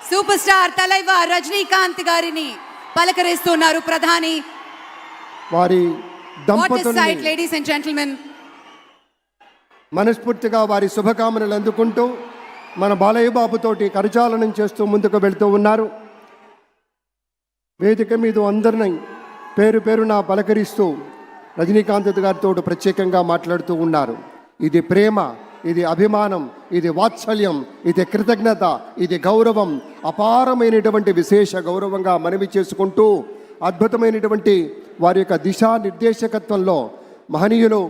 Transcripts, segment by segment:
Super star Thalaivar Rajinikanth గారిని పలకరిస్తున్నారు ప్రధాని. వారి What a sight, దంపతుల్ని ladies and gentlemen. మనస్ఫూర్తిగా వారి శుభకామనలు అందుకుంటూ మన బాలయ్య బాబుతోటి కరచాలనం చేస్తూ ముందుకు వెళ్తూ ఉన్నారు. వేదిక మీద అందరినీ పేరు పేరున పలకరిస్తూ రజనీకాంత్ గారితో ప్రత్యేకంగా మాట్లాడుతూ ఉన్నారు. ఇది ప్రేమ, ఇది అభిమానం, ఇది వాత్సల్యం, ఇది కృతజ్ఞత, ఇది గౌరవం, అపారమైనటువంటి విశేష గౌరవంగా మనవి చేసుకుంటూ అద్భుతమైనటువంటి వారి యొక్క దిశానిర్దేశకత్వంలో మహనీయులు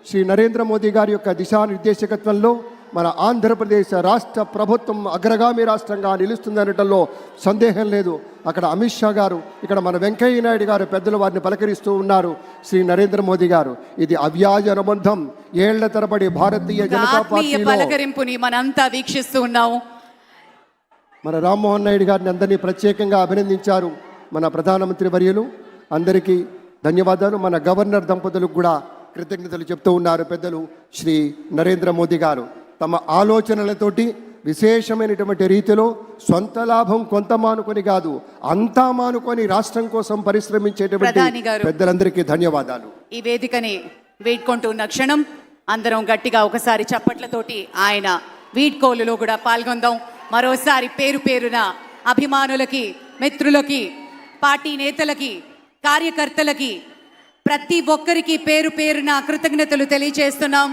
శ్రీ నరేంద్ర మోదీ గారి యొక్క దిశానిర్దేశకత్వంలో మన ఆంధ్రప్రదేశ్ రాష్ట్ర ప్రభుత్వం అగ్రగామి రాష్ట్రంగా నిలుస్తుందనటంలో సందేహం లేదు. అక్కడ అమిత్ షా గారు, ఇక్కడ మన వెంకయ్య నాయుడు గారు పెద్దలు వారిని పలకరిస్తూ ఉన్నారు. శ్రీ నరేంద్ర మోదీ గారు, ఇది అవ్యాజ అనుబంధం. ఏళ్ల తరబడి భారతీయ జనతా పార్టీ పలకరింపుని మనంతా వీక్షిస్తూ ఉన్నాము. మన రామ్మోహన్ నాయుడు గారిని అందరినీ ప్రత్యేకంగా అభినందించారు మన ప్రధానమంత్రి వర్యులు. అందరికీ ధన్యవాదాలు. మన గవర్నర్ దంపతులకు కూడా కృతజ్ఞతలు చెప్తూ ఉన్నారు పెద్దలు శ్రీ నరేంద్ర మోదీ గారు. తమ ఆలోచనలతోటి విశేషమైనటువంటి రీతిలో సొంత లాభం కొంత మానుకొని కాదు, అంతా మానుకొని రాష్ట్రం కోసం పరిశ్రమించేటువంటి పెద్దలందరికీ ధన్యవాదాలు. ఈ వేదికని వేడుకుంటున్న క్షణం అందరం గట్టిగా ఒకసారి చప్పట్లతోటి ఆయన వీడ్కోలులో కూడా పాల్గొందాం. మరోసారి పేరు పేరున అభిమానులకి, మిత్రులకి, పార్టీ నేతలకి, కార్యకర్తలకి, ప్రతి ఒక్కరికి పేరు పేరున కృతజ్ఞతలు తెలియజేస్తున్నాం.